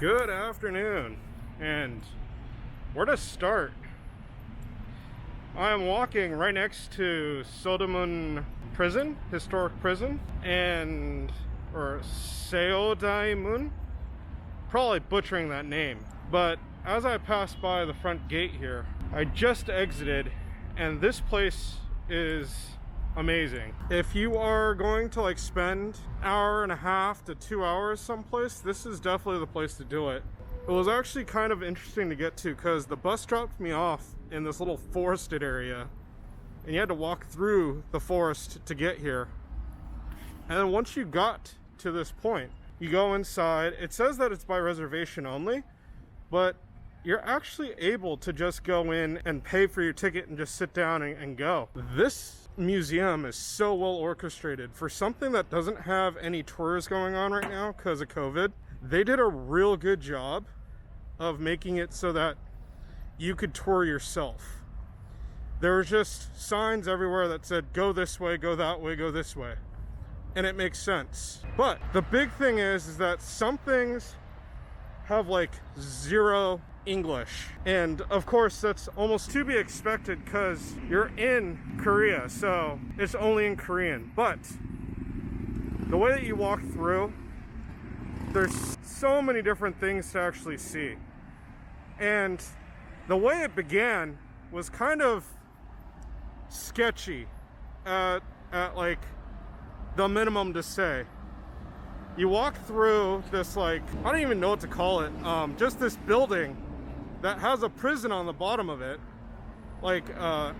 Good afternoon, and where to start? I am walking right next to Seodaemun prison, historic prison, or Seodaemun, probably butchering that name. But as I pass by the front gate here, I just exited, and this place is amazing. If you are going to like spend an hour and a half to 2 hours someplace, this is definitely the place to do it. It was actually kind of interesting to get to because the bus dropped me off in this little forested area, and you had to walk through the forest to get here. And then once you got to this point, you go inside. It says that it's by reservation only, but you're actually able to just go in and pay for your ticket and just sit down and go. This museum is so well orchestrated for something that doesn't have any tours going on right now because of COVID. They did a real good job of making it so that you could tour yourself. There were just signs everywhere that said, go this way, go that way, go this way. And it makes sense. But the big thing is that some things have like zero English. And of course that's almost to be expected because you're in Korea, so it's only in Korean. But the way that you walk through, there's so many different things to actually see. And the way it began was kind of sketchy at like the minimum to say. You walk through this, like, I don't even know what to call it, just this building that has a prison on the bottom of it, like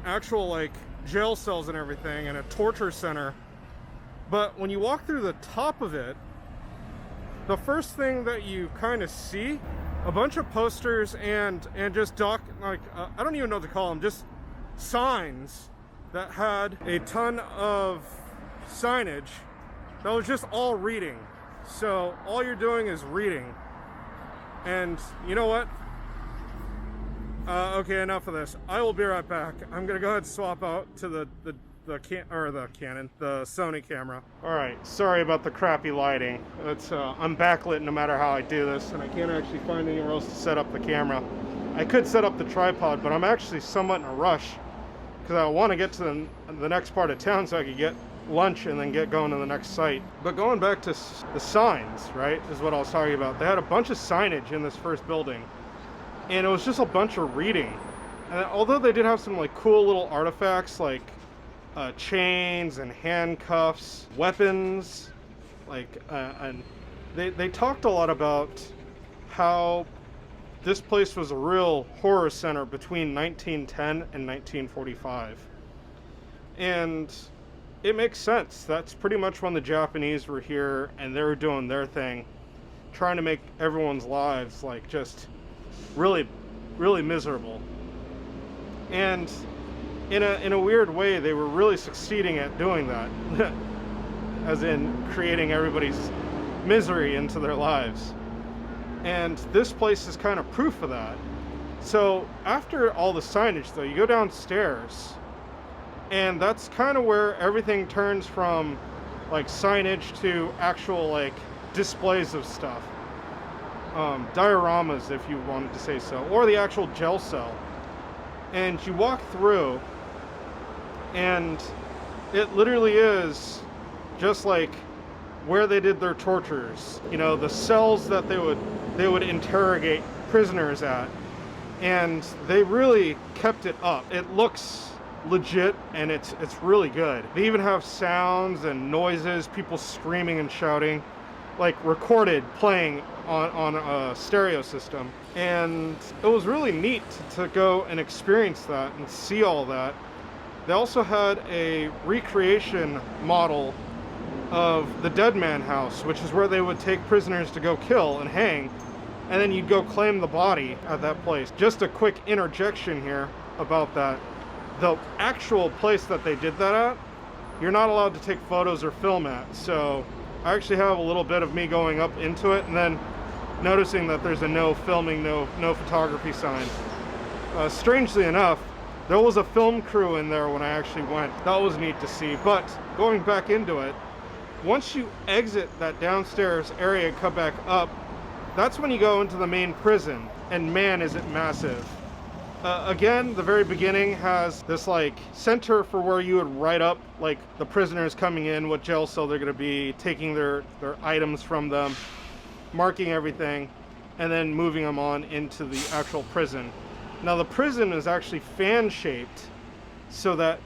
actual like jail cells and everything, and a torture center. But when you walk through the top of it, the first thing that you kind of see, a bunch of posters and just I don't even know what to call them, just signs that had a ton of signage that was just all reading. So all you're doing is reading. And you know what? Okay, enough of this. I will be right back. I'm gonna go ahead and swap out to the Sony camera. All right, sorry about the crappy lighting. I'm backlit no matter how I do this, and I can't actually find anywhere else to set up the camera. I could set up the tripod, but I'm actually somewhat in a rush because I want to get to the next part of town so I could get lunch and then get going to the next site. But going back to the signs, right, is what I was talking about. They had a bunch of signage in this first building, and it was just a bunch of reading. And although they did have some like cool little artifacts like chains and handcuffs, weapons, and they talked a lot about how this place was a real horror center between 1910 and 1945. And it makes sense. That's pretty much when the Japanese were here and they were doing their thing, trying to make everyone's lives like just really, really miserable. And in a weird way, they were really succeeding at doing that, as in creating everybody's misery into their lives. And this place is kind of proof of that. So after all the signage, though, you go downstairs, and that's kind of where everything turns from like signage to actual like displays of stuff, dioramas, if you wanted to say so, or the actual jail cell. And you walk through, and it literally is just like where they did their tortures, you know, the cells that they would interrogate prisoners at. And they really kept it up. It looks legit, and it's really good. They even have sounds and noises, people screaming and shouting, like recorded, playing on a stereo system. And it was really neat to go and experience that and see all that. They also had a recreation model of the Dead Man House, which is where they would take prisoners to go kill and hang, and then you'd go claim the body at that place. Just a quick interjection here about that. The actual place that they did that at, you're not allowed to take photos or film at. So I actually have a little bit of me going up into it and then noticing that there's a no filming, no photography sign. Strangely enough, there was a film crew in there when I actually went. That was neat to see. But going back into it, once you exit that downstairs area and come back up, that's when you go into the main prison, and man, is it massive. Again, the very beginning has this like center for where you would write up like the prisoners coming in, what jail cell they're going to be, taking their items from them, marking everything, and then moving them on into the actual prison. Now the prison is actually fan shaped so that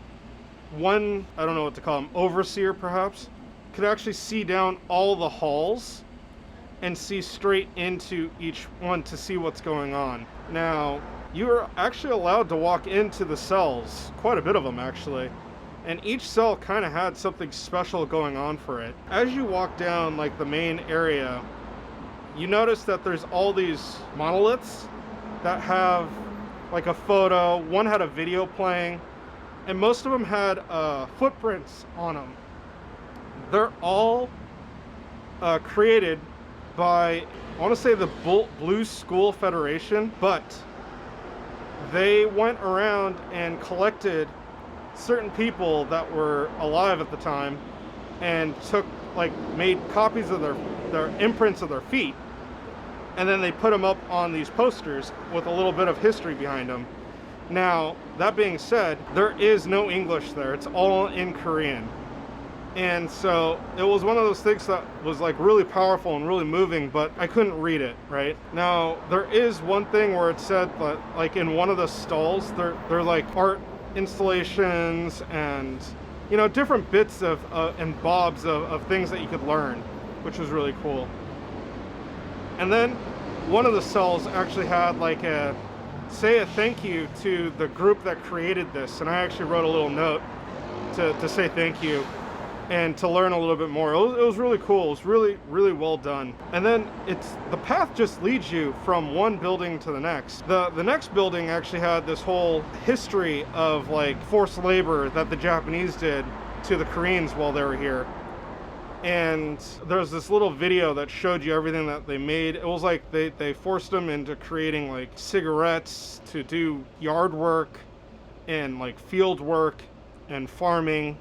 one, I don't know what to call him, overseer perhaps, could actually see down all the halls and see straight into each one to see what's going on. Now, you're actually allowed to walk into the cells, quite a bit of them actually, and each cell kind of had something special going on for it. As you walk down like the main area, you notice that there's all these monoliths that have like a photo, one had a video playing, and most of them had footprints on them. They're all created by, I want to say, the Blue School Federation, but they went around and collected certain people that were alive at the time and made copies of their imprints of their feet, and then they put them up on these posters with a little bit of history behind them. Now, that being said, there is no English there. It's all in Korean. And so it was one of those things that was like really powerful and really moving, but I couldn't read it, right? Now, there is one thing where it said that like in one of the stalls, they're like art installations and, you know, different bits of and bobs of things that you could learn, which was really cool. And then one of the cells actually had like say a thank you to the group that created this. And I actually wrote a little note to say thank you and to learn a little bit more. It was really cool. It was really, really well done. And then the path just leads you from one building to the next. The next building actually had this whole history of like forced labor that the Japanese did to the Koreans while they were here. And there's this little video that showed you everything that they made. It was like they forced them into creating like cigarettes, to do yard work and like field work and farming.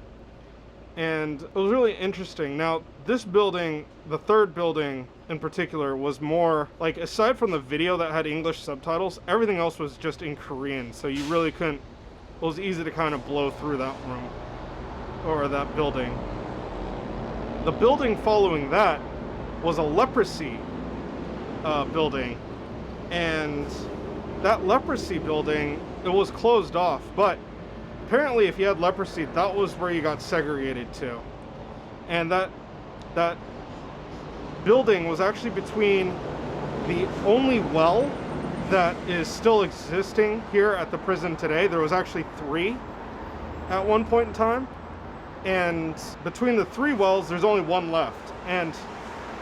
And it was really interesting. Now, this building, the third building in particular, was more like, aside from the video that had English subtitles, everything else was just in Korean. So you really couldn't, it was easy to kind of blow through that room or that building. The building following that was a leprosy building. And that leprosy building, it was closed off, but apparently, if you had leprosy, that was where you got segregated to. And that building was actually between the only well that is still existing here at the prison today. There was actually 3 at one point in time. And between the 3 wells, there's only 1 left. And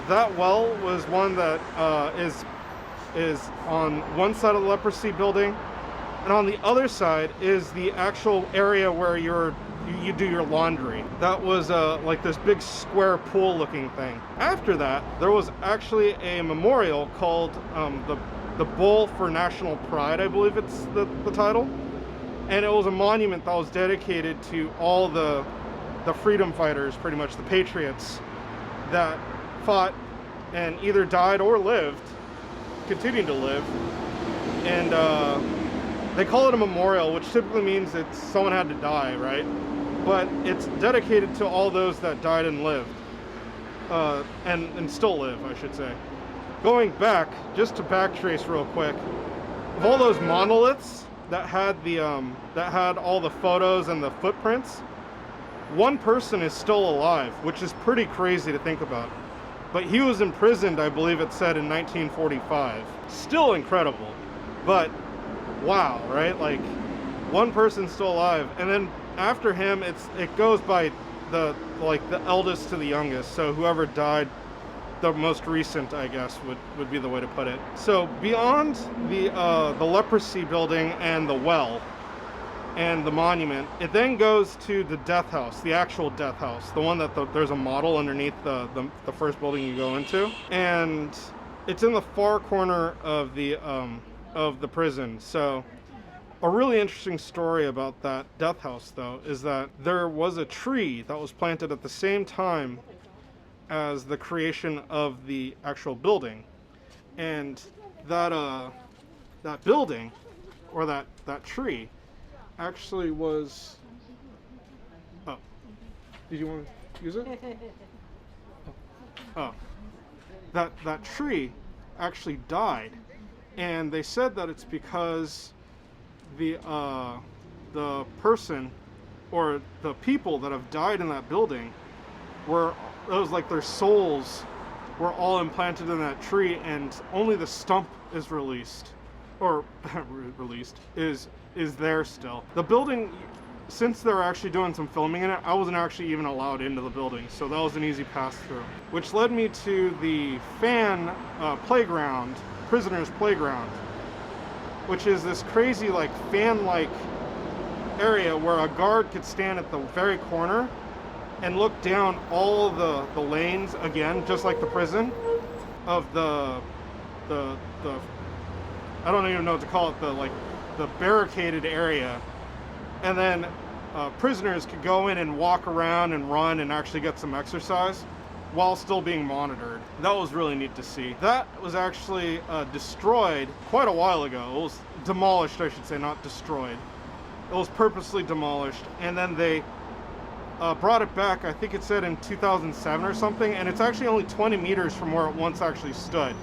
that well was one that is on one side of the leprosy building. And on the other side is the actual area where you do your laundry. That was like this big square pool looking thing. After that, there was actually a memorial called the Bowl for National Pride, I believe it's the title. And it was a monument that was dedicated to all the freedom fighters, pretty much the patriots that fought and either died or lived, continued to live. And they call it a memorial, which typically means it's someone had to die, right? But it's dedicated to all those that died and lived, and still live, I should say. Going back, just to backtrace real quick, of all those monoliths that had that had all the photos and the footprints, one person is still alive, which is pretty crazy to think about. But he was imprisoned, I believe it said, in 1945. Still incredible, but wow, right? Like, one person's still alive, and then after him, it goes by the eldest to the youngest. So whoever died the most recent, I guess, would be the way to put it. So beyond the leprosy building and the well and the monument, it then goes to the death house, the actual death house, the one that there's a model underneath the first building you go into, and it's in the far corner of the prison. So a really interesting story about that death house, though, is that there was a tree that was planted at the same time as the creation of the actual building. And that that building, or that tree, actually was. Oh, did you want to use it? Oh, that tree actually died, and they said that it's because the person or the people that have died in that building were, it was like their souls were all implanted in that tree, and only the stump is released, or released is there still. The building, since they're actually doing some filming in it, I wasn't actually even allowed into the building, so that was an easy pass through. Which led me to the fan playground, prisoners playground, which is this crazy like fan-like area where a guard could stand at the very corner and look down all the lanes again, just like the prison of the I don't even know what to call it, the barricaded area. And then prisoners could go in and walk around and run and actually get some exercise while still being monitored. That was really neat to see. That was actually destroyed quite a while ago. It was demolished, I should say, not destroyed. It was purposely demolished, and then they brought it back, I think it said in 2007 or something, and it's actually only 20 meters from where it once actually stood.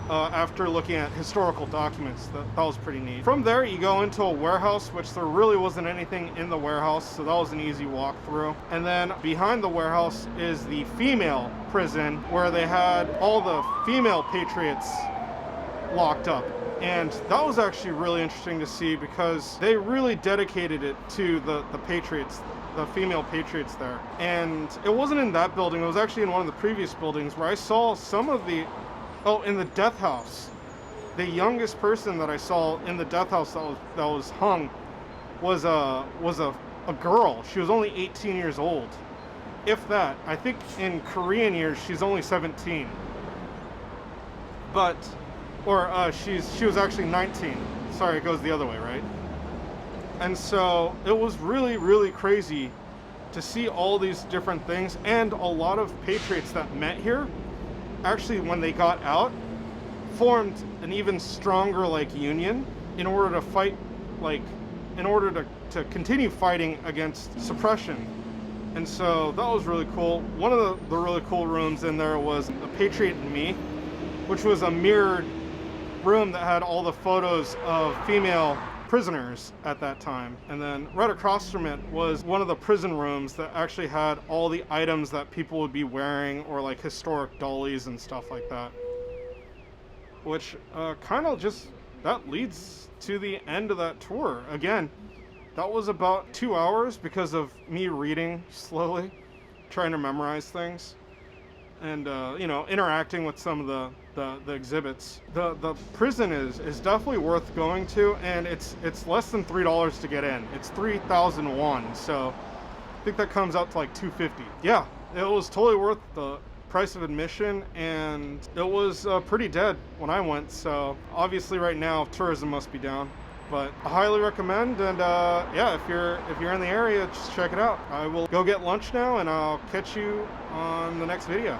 After looking at historical documents, that was pretty neat. From there, you go into a warehouse, which there really wasn't anything in the warehouse, so that was an easy walk through. And then behind the warehouse is the female prison, where they had all the female patriots locked up. And that was actually really interesting to see, because they really dedicated it to the patriots, the female patriots there. And it wasn't in that building, it was actually in one of the previous buildings where I saw some of the, in the death house. The youngest person that I saw in the death house that was hung was a girl. She was only 18 years old, if that. I think in Korean years she's only 17. But, or she was actually 19. Sorry, it goes the other way, right? And so it was really, really crazy to see all these different things, and a lot of patriots that met here actually, when they got out, formed an even stronger like union in order to fight, like in order to continue fighting against suppression. And so that was really cool. One of the really cool rooms in there was A Patriot and Me, which was a mirrored room that had all the photos of female prisoners at that time. And then right across from it was one of the prison rooms that actually had all the items that people would be wearing, or like historic dollies and stuff like that. Which kind of just, that leads to the end of that tour. Again, that was about 2 hours because of me reading slowly, trying to memorize things, and you know, interacting with some of the exhibits. The prison is definitely worth going to, and it's less than $3 to get in. It's 3,000 won, so I think that comes out to like $250. Yeah, it was totally worth the price of admission, and it was pretty dead when I went, so obviously right now tourism must be down. But I highly recommend, and yeah, if you're in the area, just check it out. I will go get lunch now, and I'll catch you on the next video.